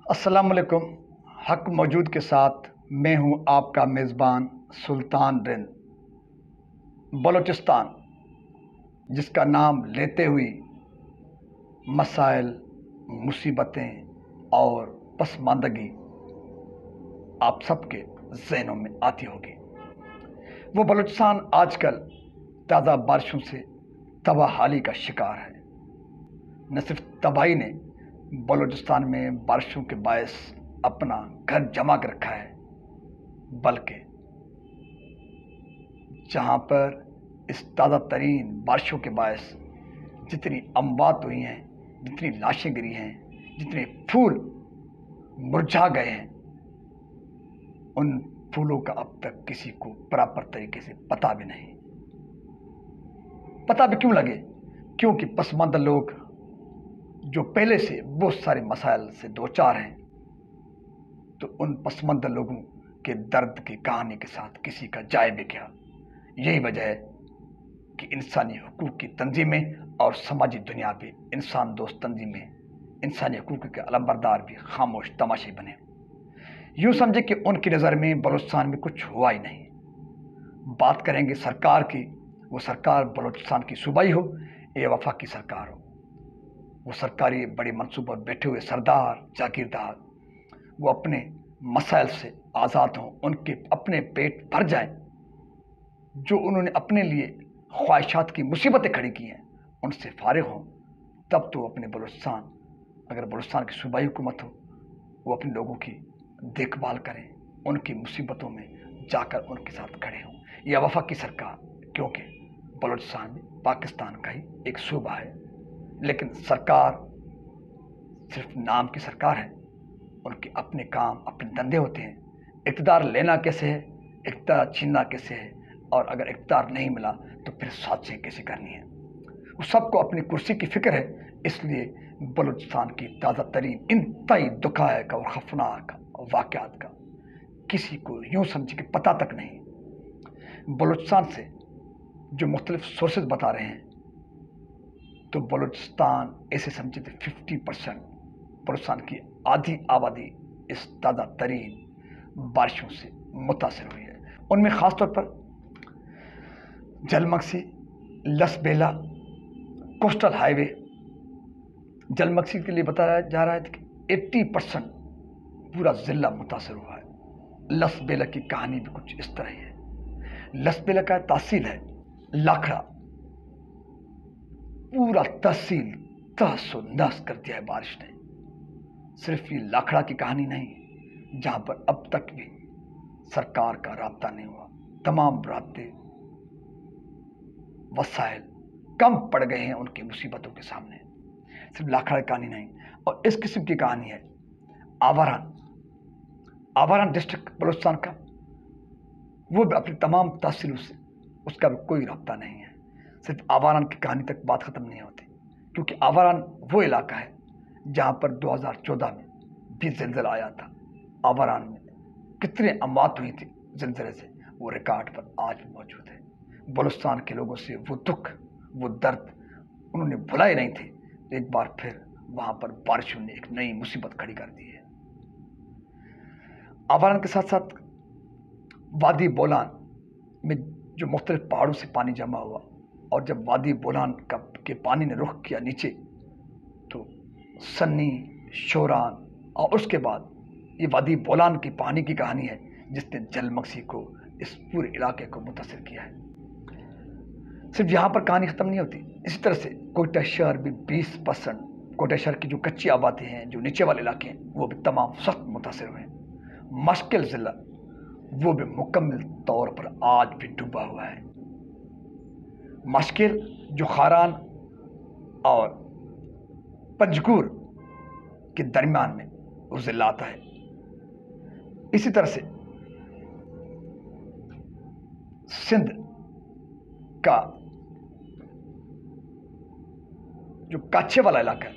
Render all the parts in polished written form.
अस्सलाम वालेकुम। हक मौजूद के साथ मैं हूं आपका मेज़बान सुल्तान रिंद। बलूचिस्तान जिसका नाम लेते हुए मसाइल, मुसीबतें और पसमानदगी आप सबके ज़हनों में आती होगी। वो बलूचिस्तान आजकल ताज़ा बारिशों से तबाहाली का शिकार है। न सिर्फ तबाही ने बलूचिस्तान में बारिशों के बायस अपना घर जमा कर रखा है, बल्कि जहाँ पर इस ताज़ा तरीन बारिशों के बायस जितनी अमवात हुई हैं, जितनी लाशें गिरी हैं, जितने फूल मुरझा गए हैं, उन फूलों का अब तक किसी को प्रॉपर तरीके से पता भी नहीं। पता भी क्यों लगे? क्योंकि पसमानदा लोग जो पहले से बहुत सारे मसाइल से दो चार हैं, तो उन पसमानदा लोगों के दर्द की कहानी के साथ किसी का जाए भी क्या। यही वजह है कि इंसानी हुकूक की तंजीमें और समाजी दुनिया भी इंसान दोस्त तंजीमें इंसानी हुकूक के अलमबरदार भी खामोश तमाशी बने। यूँ समझे कि उनकी नज़र में बलूचिस्तान में कुछ हुआ ही नहीं। बात करेंगे सरकार की, वो सरकार बलूचिस्तान की सूबाई हो या वफाकी सरकार हो, वो सरकारी बड़े मंसूबों पर बैठे हुए सरदार जागीरदार वो अपने मसाइल से आज़ाद हों, उनके अपने पेट भर जाएं। जो उन्होंने अपने लिए ख्वाहिशात की मुसीबतें खड़ी की हैं उनसे फारिग हों, तब तो अपने बलूचिस्तान, अगर बलूचिस्तान की सूबाई हुकूमत हो, वो अपने लोगों की देखभाल करें, उनकी मुसीबतों में जाकर उनके साथ खड़े हों। या वफाकी सरकार, क्योंकि बलूचिस्तान भी पाकिस्तान का ही एक सूबा है, लेकिन सरकार सिर्फ नाम की सरकार है। उनके अपने काम, अपने धंधे होते हैं। इक़्तिदार लेना कैसे है, इक़्तिदार छीनना कैसे है, और अगर इक़्तिदार नहीं मिला तो फिर साजिशें कैसे करनी है। वो सबको अपनी कुर्सी की फिक्र है। इसलिए बलूचिस्तान की ताज़ा तरीन इंतहाई दुखदायक और खौफनाक वाक़यात का किसी को यूँ समझे कि पता तक नहीं। बलूचिस्तान से जो मुख्तलिफ सोर्सेज बता रहे हैं, तो बलूचिस्तान ऐसे समझे थे 50% बलूचिस्तान की आधी आबादी इस ताज़ा तरीन बारिशों से मुतासर हुई है। उनमें ख़ासतौर पर जलमक्सी, लसबेला, कोस्टल हाईवे। जलमक्सी के लिए बताया जा रहा है कि 80% पूरा ज़िला मुतासर हुआ है। लसबेला की कहानी भी कुछ इस तरह है। लसबेला का तहसील है लाखड़ा, पूरा तहसील तहस नहस कर दिया है बारिश ने। सिर्फ ये लाखड़ा की कहानी नहीं, जहाँ पर अब तक भी सरकार का राब्ता नहीं हुआ। तमाम राब्ते वसाइल कम पड़ गए हैं उनकी मुसीबतों के सामने। सिर्फ लाखड़ा की कहानी नहीं, और इस किस्म की कहानी है आवारान डिस्ट्रिक्ट बलूचिस्तान का। वो भी अपनी तमाम तहसीलों से उसका भी कोई राब्ता नहीं है। सिर्फ आवारान की कहानी तक बात ख़त्म नहीं होती, क्योंकि आवारान वो इलाका है जहाँ पर 2014 में भी ज़िलज़ला आया था। आवारान में कितने अमवात हुई थी ज़िलज़ले से, वो रिकॉर्ड पर आज भी मौजूद है। बलूचिस्तान के लोगों से वो दुख, वो दर्द उन्होंने भुलाए नहीं थे। एक बार फिर वहाँ पर बारिशों ने एक नई मुसीबत खड़ी कर दी है। आवारान के साथ साथ वादी बोलान में जो मुख्तलिफ पहाड़ों से पानी जमा हुआ, और जब वादी बोलान के पानी ने रुख किया नीचे, तो सन्नी, शोरान, और उसके बाद ये वादी बोलान की पानी की कहानी है जिसने जलमक्सी को, इस पूरे इलाके को मुतासिर किया है। सिर्फ यहाँ पर कहानी ख़त्म नहीं होती। इसी तरह से कोयटा शहर भी 20%, कोयटा शहर की जो कच्ची आबादी हैं, जो नीचे वाले इलाके हैं, वो भी तमाम सख्त मुतासिर हुए हैं। मशकिल ज़िला वो भी मुकम्मल तौर पर आज भी डूबा हुआ है। मशकिल जो खारान और पंजगूर के दरमियान में वो ज़िला आता है। इसी तरह से सिंध का जो काछे वाला इलाका है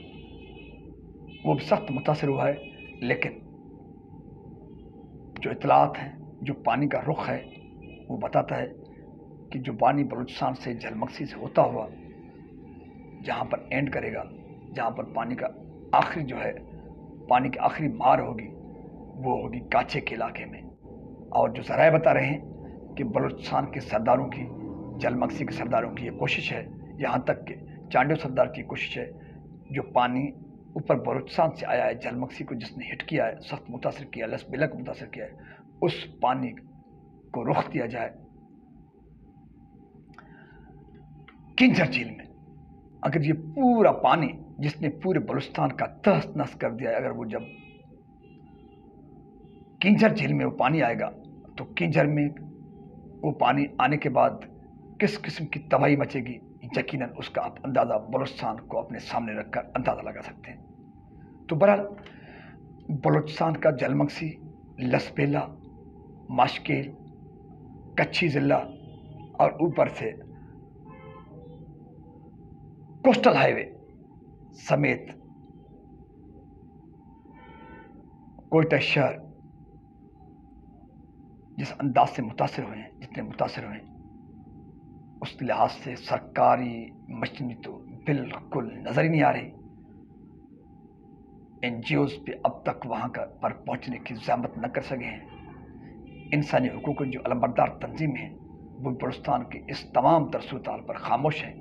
वो भी सख्त मुतासिर हुआ है। लेकिन जो इतलात हैं, जो पानी का रुख है, वो बताता है कि जो पानी बलूचिस्तान से जलमक्सी से होता हुआ जहाँ पर एंड करेगा, जहाँ पर पानी का आखिरी जो है پانی کی آخری مار ہوگی وہ ہوگی کاچے کے علاقے میں۔ اور جو ذرائع بتا رہے ہیں کہ بلوچستان کے سرداروں کی، جلمکسی کے سرداروں کی یہ کوشش ہے، یہاں تک کہ چانڈو سردار کی کوشش ہے، جو پانی اوپر بلوچستان سے آیا ہے، جلمکسی کو جس نے ہٹ کیا ہے، سخت متاثر کیا ہے، لس بلا کو متاثر کیا ہے، اس پانی کو رخ دیا جائے کنجر جھیل میں۔ اگر یہ پورا پانی جس نے پورے بلوچستان کا تہس نہس کر دیا ہے، اگر وہ جب کنجر جھیل میں وہ پانی آئے گا تو کنجر میں وہ پانی آنے کے بعد کس قسم کی تباہی مچے گی، یقیناً اس کا آپ اندازہ بلوچستان کو اپنے سامنے رکھ کر اندازہ لگا سکتے ہیں۔ تو بہرحال بلوچستان کا جلمکسی، لسبیلا، ماشکیل، کچھی ضلع اور اوپر سے کوسٹل ہائی وے سمیت کوئٹہ شہر جس انداز سے متاثر ہوئے ہیں، جتنے متاثر ہوئے ہیں، اس لحاظ سے سرکاری مشینری تو بالکل نظر ہی نہیں آ رہی۔ این جی اوز پہ اب تک وہاں پر پہنچنے کی زحمت نہ کر سکے ہیں۔ انسانی حقوق کی جو علمبردار تنظیمیں ہیں وہ بلوچستان کے اس تمام تر صورتحال پر خاموش ہیں۔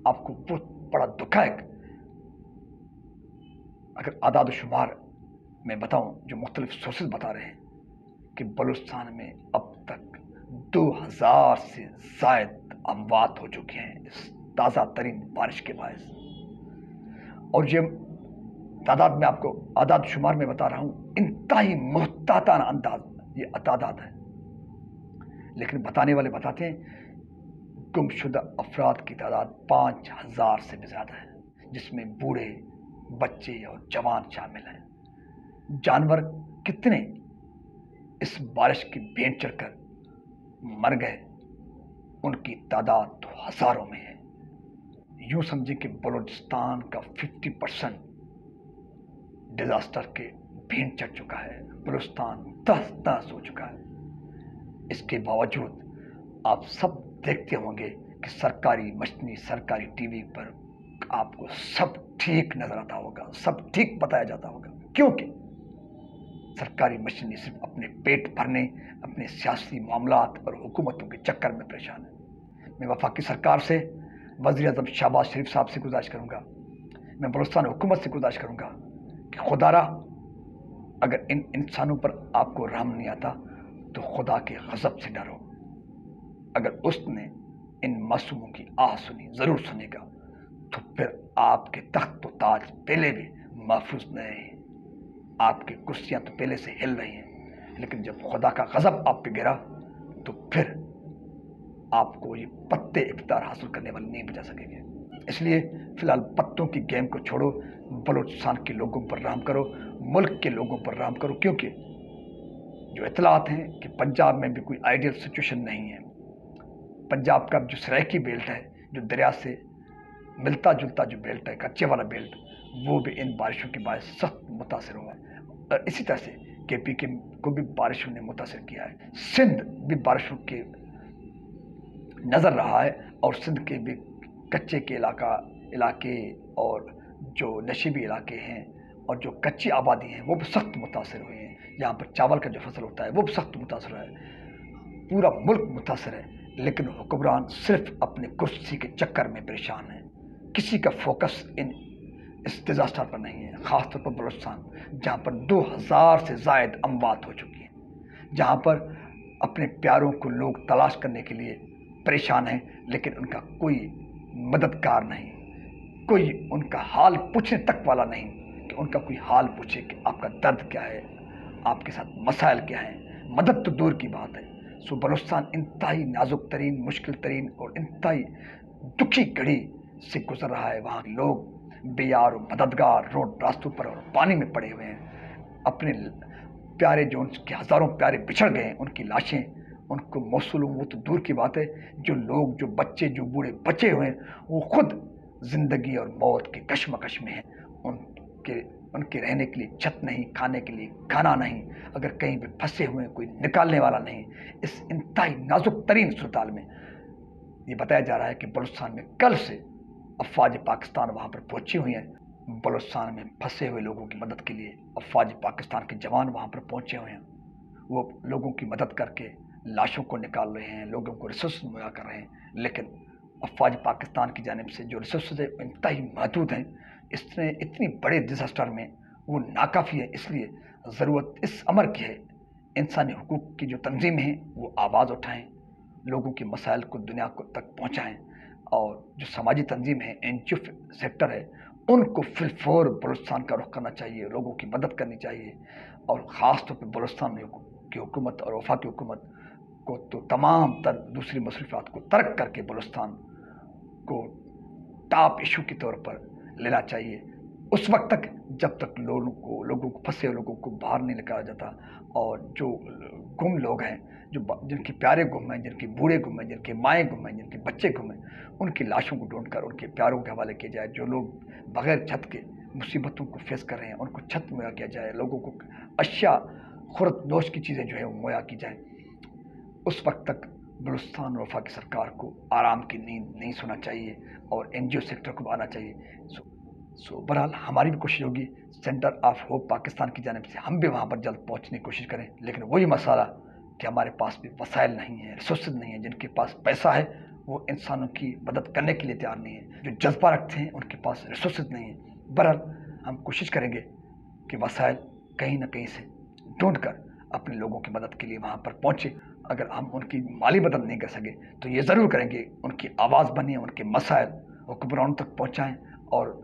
آپ کو بہت بڑا دکھ ہے اگر اعداد و شمار میں بتاؤں جو مختلف سورسز بتا رہے ہیں کہ بلوچستان میں اب تک 2000 سے زائد اموات ہو چکے ہیں اس تازہ ترین بارش کے باعث۔ اور یہ تعداد میں آپ کو اعداد شمار میں بتا رہا ہوں، انتہائی محتاطانہ انداز یہ تعداد ہے، لیکن بتانے والے بتاتے ہیں گم شدہ افراد کی تعداد 5000 سے بھی زیادہ ہے، جس میں بوڑھے، بچے اور جوان شامل ہیں۔ جانور کتنے اس بارش کی بھینٹ چڑھ کر مر گئے، ان کی تعداد تو ہزاروں میں ہے۔ یوں سمجھیں کہ بلوچستان کا 50% ڈیزاسٹر کے بھینٹ چڑھ چکا ہے، بلوچستان تہس تہس ہو چکا ہے۔ اس کے باوجود آپ سب دیکھتے ہوں گے کہ سرکاری مشنی، سرکاری ٹی وی پر آپ کو سب ٹھیک نظر آتا ہوگا، سب ٹھیک بتایا جاتا ہوگا، کیونکہ سرکاری مشنی صرف اپنے پیٹ بھرنے، اپنے سیاسی معاملات اور حکومتوں کے چکر میں پریشان ہے۔ میں وفاقی سرکار سے، وزیر اعظم شہباز شریف صاحب سے گزارش کروں گا، میں بلوچستان حکومت سے گزارش کروں گا کہ خدا را اگر ان انسانوں پر آپ کو رحم نہیں آتا تو خدا کے غضب سے ڈرو۔ اگر اس نے ان معصوموں کی آہ سنی، ضرور سنے گا، تو پھر آپ کے تخت و تاج پہلے بھی محفوظ نہیں ہیں، آپ کی کرسیاں تو پہلے سے ہل رہی ہیں، لیکن جب خدا کا غضب آپ پہ گرا تو پھر آپ کو یہ پتے اقتدار حاصل کرنے والے نہیں بچا سکیں گے۔ اس لیے فی الحال پتوں کی گیم کو چھوڑو، بلوچستان کے لوگوں پر رحم کرو، ملک کے لوگوں پر رحم کرو، کیونکہ جو اطلاعات ہیں کہ پنجاب میں بھی کوئی آئیڈیل سچویشن نہیں ہے۔ پنجاب کا جو سرائکی بیلٹ ہے، جو دریا سے ملتا جلتا جو بیلٹ ہے، کچے والا بیلٹ، وہ بھی ان بارشوں کے باعث سخت متاثر ہوا ہے۔ اور اسی طرح سے کے پی کے کو بھی بارشوں نے متاثر کیا ہے، سندھ بھی بارشوں کے نظر رہا ہے، اور سندھ کے بھی کچے کے علاقے اور جو نشیبی علاقے ہیں اور جو کچی آبادی ہیں وہ بھی سخت متاثر ہوئے ہیں۔ یہاں پر چاول کا جو فصل ہوتا ہے وہ بھی سخت متاثر ہے، پورا ملک متاثر ہے، لیکن حکمران صرف اپنے کرسی کے چکر میں پریشان ہیں۔ کسی کا فوکس اس ڈیزاسٹر پر نہیں ہے، خاص طور پر بلوچستان جہاں پر 2000 سے زائد اموات ہو چکی ہیں، جہاں پر اپنے پیاروں کو لوگ تلاش کرنے کے لیے پریشان ہیں، لیکن ان کا کوئی مددگار نہیں، کوئی ان کا حال پوچھنے تک والا نہیں کہ ان کا کوئی حال پوچھے کہ آپ کا درد کیا ہے، آپ کے ساتھ مسائل کیا ہیں، مدد تو دور کی بات ہے۔ سو بلوچستان انتہائی نازک ترین، مشکل ترین اور انتہائی دکھی گھڑی سے گزر رہا ہے۔ وہاں لوگ بے یار و مددگار روڈ راستوں پر اور پانی میں پڑے ہوئے ہیں، اپنے پیارے جو ان کے ہزاروں پیارے بچھڑ گئے ہیں ان کی لاشیں ان کو موصول ہوں وہ تو دور کی بات ہے، جو لوگ، جو بچے، جو بوڑھے بچے ہوئے ہیں وہ خود زندگی اور موت کے کشمکش میں ہیں، ان کے رہنے کے لیے چھت نہیں، کھانے کے لیے کھانا نہیں، اگر کہیں بھی پھنسے ہوئے کوئی نکالنے والا نہیں۔ اس انتہائی نازک ترین صورتحال میں یہ بتایا جا رہا ہے کہ بلوچستان میں کل سے افواج پاکستان وہاں پر پہنچی ہوئی ہیں، बलूचिस्तान में फंसे हुए लोगों की मदद के लिए अफवाज पाकिस्तान के जवान वहाँ पर पहुँचे हुए हैं। वो लोगों की मदद करके लाशों को निकाल रहे हैं, लोगों को रिसोर्स मुहैया कर रहे हैं, लेकिन अफवाज पाकिस्तान की जानिब से जो रिसोर्स है इंतहाई महदूद हैं। इसने इतनी बड़े डिजास्टर में वो नाकाफ़ी है। इसलिए ज़रूरत इस अमर की है, इंसानी हुकूक की जो तंजीमें हैं वो आवाज़ उठाएँ, लोगों के मसाइल को दुनिया को तक पहुँचाएँ, और जो समाजी तंजीम है, एनजीओ सेक्टर है, उनको फिलफोर बलूचिस्तान का रुख करना चाहिए, लोगों की मदद करनी चाहिए। और ख़ास तौर पर बलूचिस्तान की हुकूमत और वफाकी हुकूमत को तो तमाम तर दूसरी मसरूफियात को तर्क करके बलूचिस्तान को टॉप इशू के तौर पर लेना चाहिए उस वक्त तक, जब तक लोगों को फंसे लोगों को बाहर नहीं निकाला जाता। और जो गुम लोग हैं, जिनके प्यारे गुम हैं, जिनके बूढ़े गुम हैं, जिनके माएँ गुम हैं, जिनके बच्चे गुम हैं, उनकी लाशों को ढूंढकर उनके प्यारों के हवाले किया जाए। जो लोग बगैर छत के मुसीबतों को फेस कर रहे हैं, उनको छत मुहैया किया जाए, लोगों को अशिया खुर्द-नोश की चीज़ें जो है वो मुहैया की जाए। उस वक्त तक बलूचिस्तान वफा की सरकार को आराम की नींद नहीं सोना चाहिए और एनजीओ सेक्टर को आना चाहिए। बहरहाल हमारी भी कोशिश होगी, सेंटर ऑफ होप पाकिस्तान की जानिब से हम भी वहाँ पर जल्द पहुँचने की कोशिश करें, लेकिन वही मसाला कि हमारे पास भी वसाइल नहीं है, रिसोर्सेज नहीं है। जिनके पास पैसा है वो इंसानों की मदद करने के लिए तैयार नहीं है, जो जज्बा रखते हैं उनके पास रिसोर्सेज नहीं है। बहरहाल हम कोशिश करेंगे कि वसाइल कहीं ना कहीं से ढूंढ कर अपने लोगों की मदद के लिए वहाँ पर पहुँचे। अगर हम उनकी माली मदद नहीं कर सके तो ये ज़रूर करेंगे उनकी आवाज़ बने, उनके मसाइल हुक्मरानों तक पहुँचाएँ और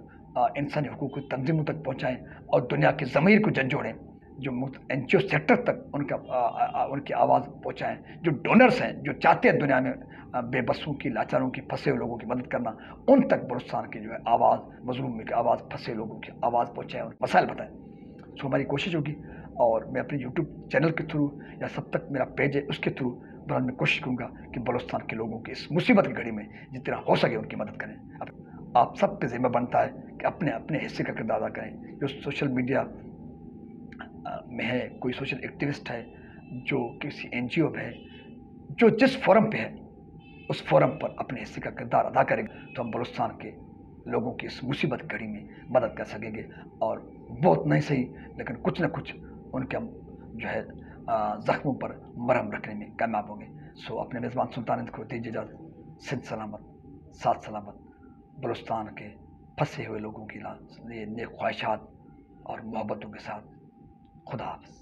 इंसानी हुकूक की तंजीमों तक पहुँचाएँ और दुनिया के ज़मीर को झंझोड़ें। जो एनजीओ सेक्टर तक उनकी आवाज़ पहुँचाएँ। जो डोनर्स हैं, जो चाहते हैं दुनिया में बेबसों की, लाचारों की, फंसे हुए लोगों की मदद करना, उन तक बलूचिस्तान की जो है आवाज़, मज़लूम की आवाज़, फंसे लोगों की आवाज़ पहुँचाएँ और मसाइल बताएँ। हमारी कोशिश होगी, और मैं अपने यूट्यूब चैनल के थ्रू या सब तक मेरा पेज है उसके थ्रू बहरहाल मैं कोशिश करूँगा कि बलूचिस्तान के लोगों की इस मुसीबत की घड़ी में जितना हो सके उनकी मदद करें। अब आप सब पे ज़िम्मा बनता है कि अपने अपने हिस्से का किरदार अदा करें। जो सोशल मीडिया में है, कोई सोशल एक्टिविस्ट है, जो किसी एनजीओ में है, जो जिस फोरम पे है उस फोरम पर अपने हिस्से का किरदार अदा करेंगे तो हम बलूचिस्तान के लोगों की इस मुसीबत घड़ी में मदद कर सकेंगे, और बहुत नहीं सही लेकिन कुछ न कुछ उनके हम जो है ज़ख्मों पर मरहम रखने में कामयाब होंगे। अपने मेज़बान सुल्तान को दीजिए इजाज़त। सिंध सलामत, साथ सलामत। बलूचिस्तान के फंसे हुए लोगों की नेक ख्वाहिशात और मोहब्बतों के साथ खुदा हाफ़िज़।